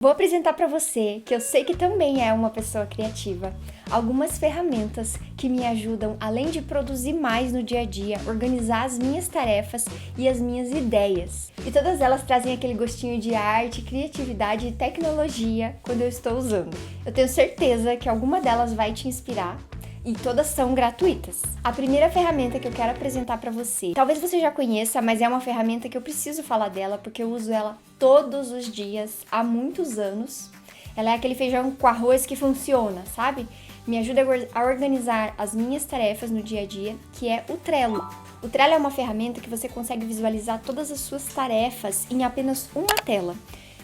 Vou apresentar para você, que eu sei que também é uma pessoa criativa, algumas ferramentas que me ajudam, além de produzir mais no dia a dia, organizar as minhas tarefas e as minhas ideias. E todas elas trazem aquele gostinho de arte, criatividade e tecnologia quando eu estou usando. Eu tenho certeza que alguma delas vai te inspirar. E todas são gratuitas. A primeira ferramenta que eu quero apresentar para você, talvez você já conheça, mas é uma ferramenta que eu preciso falar dela porque eu uso ela todos os dias há muitos anos. Ela é aquele feijão com arroz que funciona, sabe? Me ajuda a organizar as minhas tarefas no dia a dia, que é o Trello. O Trello é uma ferramenta que você consegue visualizar todas as suas tarefas em apenas uma tela.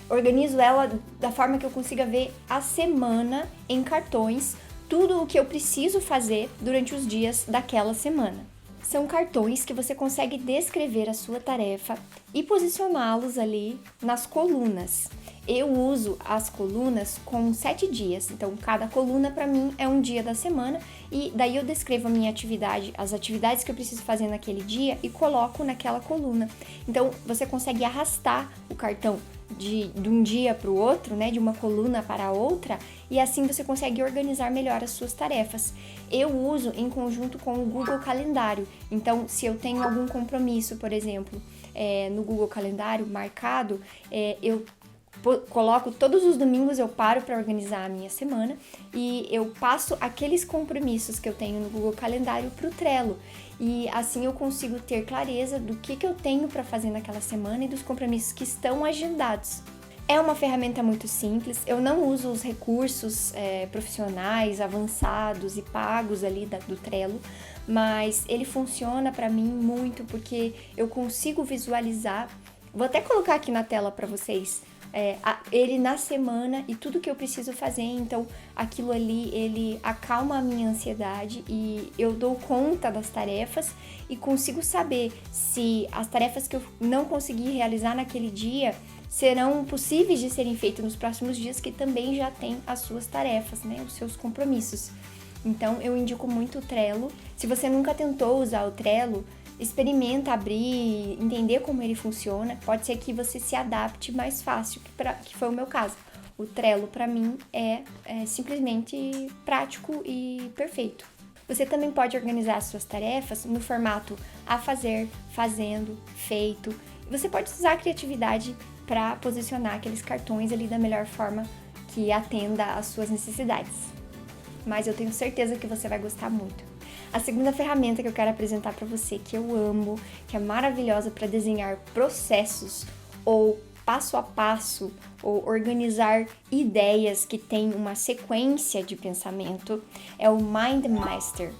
Organizo ela da forma que eu consiga ver a semana em cartões, tudo o que eu preciso fazer durante os dias daquela semana. São cartões que você consegue descrever a sua tarefa e posicioná-los ali nas colunas. Eu uso as colunas com 7 dias, então cada coluna para mim é um dia da semana e daí eu descrevo a minha atividade, as atividades que eu preciso fazer naquele dia e coloco naquela coluna. Então você consegue arrastar o cartão de um dia para o outro, né, de uma coluna para a outra, e assim você consegue organizar melhor as suas tarefas. Eu uso em conjunto com o Google Calendário, então se eu tenho algum compromisso, por exemplo, no Google Calendário marcado, eu coloco todos os domingos, eu paro para organizar a minha semana e eu passo aqueles compromissos que eu tenho no Google Calendário para o Trello. E assim eu consigo ter clareza do que eu tenho para fazer naquela semana e dos compromissos que estão agendados. É uma ferramenta muito simples, eu não uso os recursos profissionais, avançados e pagos ali do Trello, mas ele funciona para mim muito porque eu consigo visualizar. Vou até colocar aqui na tela para vocês ele na semana e tudo que eu preciso fazer, então aquilo ali ele acalma a minha ansiedade e eu dou conta das tarefas e consigo saber se as tarefas que eu não consegui realizar naquele dia serão possíveis de serem feitas nos próximos dias, que também já tem as suas tarefas, né, os seus compromissos. Então eu indico muito o Trello. Se você nunca tentou usar o Trello, experimenta abrir, entender como ele funciona. Pode ser que você se adapte mais fácil, que foi o meu caso. O Trello, para mim, é simplesmente prático e perfeito. Você também pode organizar as suas tarefas no formato a fazer, fazendo, feito. Você pode usar a criatividade para posicionar aqueles cartões ali da melhor forma que atenda às suas necessidades. Mas eu tenho certeza que você vai gostar muito. A segunda ferramenta que eu quero apresentar para você, que eu amo, que é maravilhosa para desenhar processos ou passo a passo, ou organizar ideias que têm uma sequência de pensamento, é o MindMaster.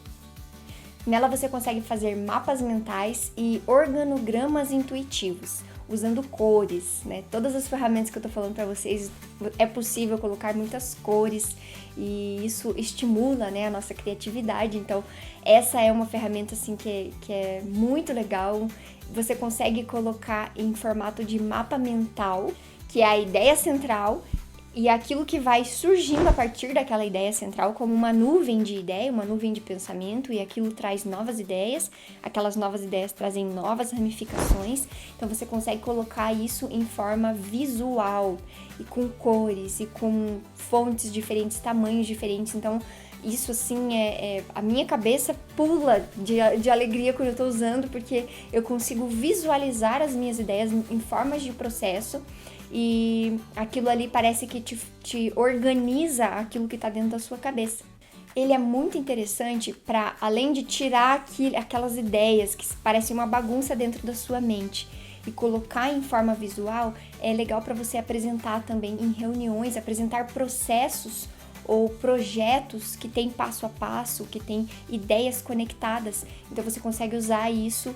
Nela você consegue fazer mapas mentais e organogramas intuitivos, usando cores, né? Todas as ferramentas que eu tô falando para vocês, é possível colocar muitas cores e isso estimula, né, a nossa criatividade. Então, essa é uma ferramenta assim que é muito legal. Você consegue colocar em formato de mapa mental, que é a ideia central, e aquilo que vai surgindo a partir daquela ideia central como uma nuvem de ideia, uma nuvem de pensamento, e aquilo traz novas ideias, aquelas novas ideias trazem novas ramificações, então você consegue colocar isso em forma visual, e com cores, e com fontes diferentes, tamanhos diferentes, então isso assim, a minha cabeça pula de alegria quando eu estou usando, porque eu consigo visualizar as minhas ideias em formas de processo, e aquilo ali parece que te organiza aquilo que está dentro da sua cabeça. Ele é muito interessante para, além de tirar aquelas ideias que parecem uma bagunça dentro da sua mente e colocar em forma visual, é legal para você apresentar também em reuniões, apresentar processos ou projetos que tem passo a passo, que tem ideias conectadas. Então você consegue usar isso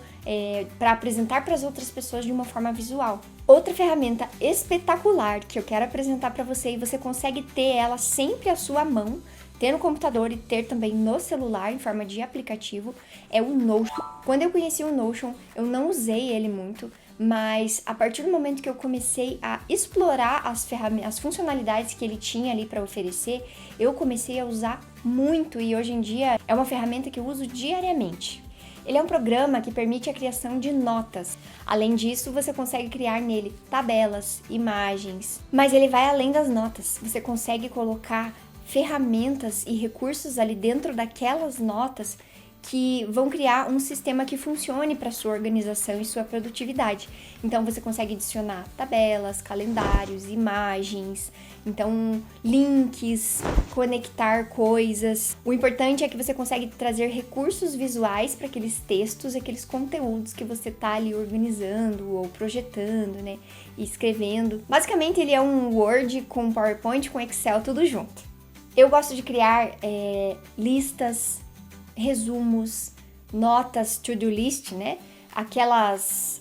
para apresentar para as outras pessoas de uma forma visual. Outra ferramenta espetacular que eu quero apresentar para você, e você consegue ter ela sempre à sua mão, ter no computador e ter também no celular em forma de aplicativo, é o Notion. Quando eu conheci o Notion, eu não usei ele muito, mas a partir do momento que eu comecei a explorar as funcionalidades que ele tinha ali para oferecer, eu comecei a usar muito e hoje em dia é uma ferramenta que eu uso diariamente. Ele é um programa que permite a criação de notas. Além disso, você consegue criar nele tabelas, imagens, mas ele vai além das notas. Você consegue colocar ferramentas e recursos ali dentro daquelas notas que vão criar um sistema que funcione para sua organização e sua produtividade. Então você consegue adicionar tabelas, calendários, imagens, então links, conectar coisas. O importante é que você consegue trazer recursos visuais para aqueles textos, aqueles conteúdos que você está ali organizando ou projetando, né, e escrevendo. Basicamente ele é um Word com PowerPoint, com Excel, tudo junto. Eu gosto de criar listas, resumos, notas, to-do list, né? Aquelas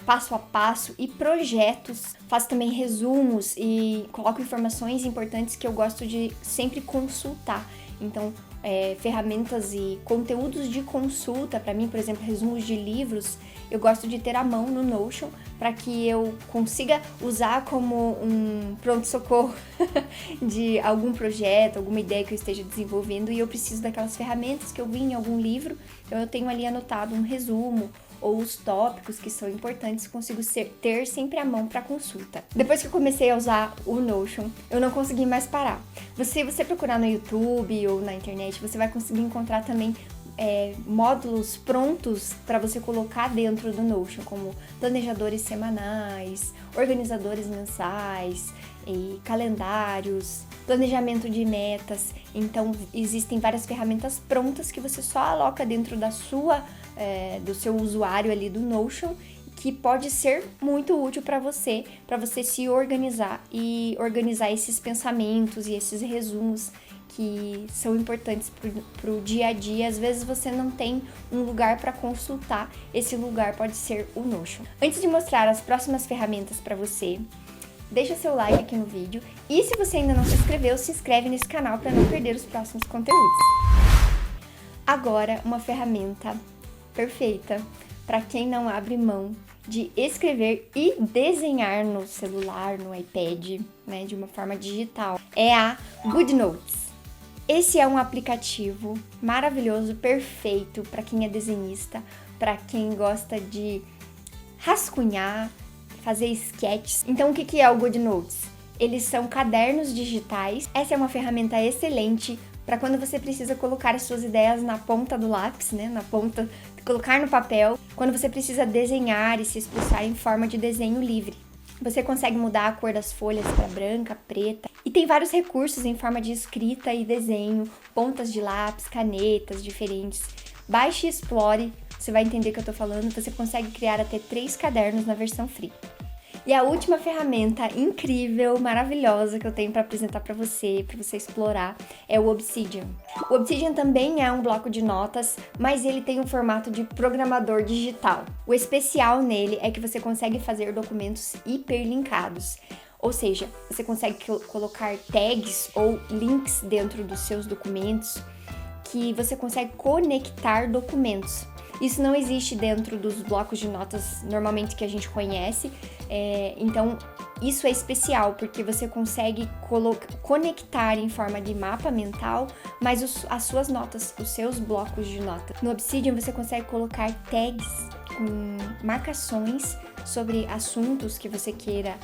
passo a passo e projetos. Faço também resumos e coloco informações importantes que eu gosto de sempre consultar. Então, ferramentas e conteúdos de consulta, para mim, por exemplo, resumos de livros, eu gosto de ter à mão no Notion para que eu consiga usar como um pronto-socorro de algum projeto, alguma ideia que eu esteja desenvolvendo e eu preciso daquelas ferramentas que eu vi em algum livro, então eu tenho ali anotado um resumo ou os tópicos que são importantes, consigo ter sempre à mão para consulta. Depois que eu comecei a usar o Notion, eu não consegui mais parar. Se você procurar no YouTube ou na internet, você vai conseguir encontrar também módulos prontos para você colocar dentro do Notion, como planejadores semanais, organizadores mensais, e calendários, planejamento de metas. Então existem várias ferramentas prontas que você só aloca dentro do seu usuário ali do Notion, que pode ser muito útil para você se organizar e organizar esses pensamentos e esses resumos que são importantes para o dia a dia. Às vezes você não tem um lugar para consultar, esse lugar pode ser o Notion. Antes de mostrar as próximas ferramentas para você, deixa seu like aqui no vídeo e se você ainda não se inscreveu, se inscreve nesse canal para não perder os próximos conteúdos. Agora, uma ferramenta perfeita para quem não abre mão de escrever e desenhar no celular, no iPad, né, de uma forma digital, é a GoodNotes. Esse é um aplicativo maravilhoso, perfeito para quem é desenhista, para quem gosta de rascunhar, fazer sketches. Então, o que é o GoodNotes? Eles são cadernos digitais. Essa é uma ferramenta excelente para quando você precisa colocar as suas ideias na ponta do lápis, né? Na ponta, colocar no papel. Quando você precisa desenhar e se expressar em forma de desenho livre. Você consegue mudar a cor das folhas para branca, preta. E tem vários recursos em forma de escrita e desenho, pontas de lápis, canetas diferentes. Baixe e explore, você vai entender o que eu tô falando. Você consegue criar até 3 cadernos na versão free. E a última ferramenta incrível, maravilhosa que eu tenho para apresentar para você explorar, é o Obsidian. O Obsidian também é um bloco de notas, mas ele tem um formato de programador digital. O especial nele é que você consegue fazer documentos hiperlinkados. Ou seja, você consegue colocar tags ou links dentro dos seus documentos que você consegue conectar documentos. Isso não existe dentro dos blocos de notas normalmente que a gente conhece, então isso é especial porque você consegue conectar em forma de mapa mental, mas as suas notas, os seus blocos de notas. No Obsidian você consegue colocar tags com marcações sobre assuntos que você queira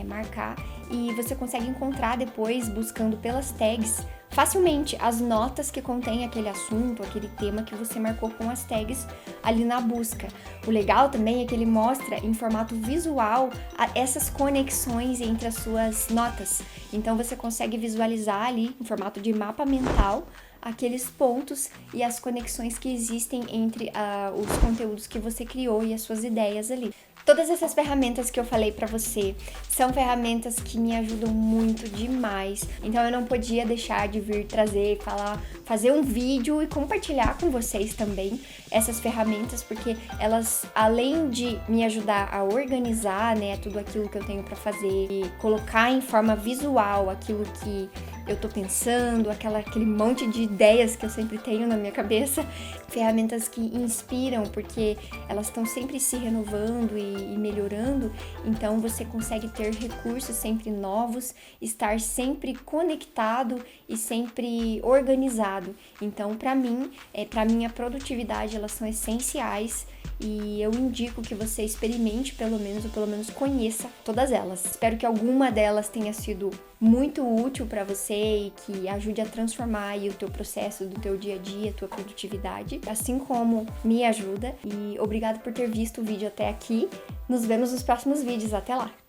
marcar e você consegue encontrar depois, buscando pelas tags, facilmente as notas que contém aquele assunto, aquele tema que você marcou com as tags ali na busca. O legal também é que ele mostra em formato visual essas conexões entre as suas notas. Então você consegue visualizar ali em formato de mapa mental aqueles pontos e as conexões que existem entre os conteúdos que você criou e as suas ideias ali. Todas essas ferramentas que eu falei pra você são ferramentas que me ajudam muito demais. Então eu não podia deixar de vir trazer, fazer um vídeo e compartilhar com vocês também essas ferramentas, porque elas, além de me ajudar a organizar, né, tudo aquilo que eu tenho pra fazer e colocar em forma visual aquilo que eu tô pensando, aquele monte de ideias que eu sempre tenho na minha cabeça. Ferramentas que inspiram, porque elas estão sempre se renovando e melhorando, então você consegue ter recursos sempre novos, estar sempre conectado e sempre organizado. Então, para mim, para minha produtividade, elas são essenciais. E eu indico que você experimente ou pelo menos conheça todas elas. Espero que alguma delas tenha sido muito útil para você e que ajude a transformar aí o teu processo do teu dia a dia, a tua produtividade, assim como me ajuda. E obrigado por ter visto o vídeo até aqui. Nos vemos nos próximos vídeos. Até lá!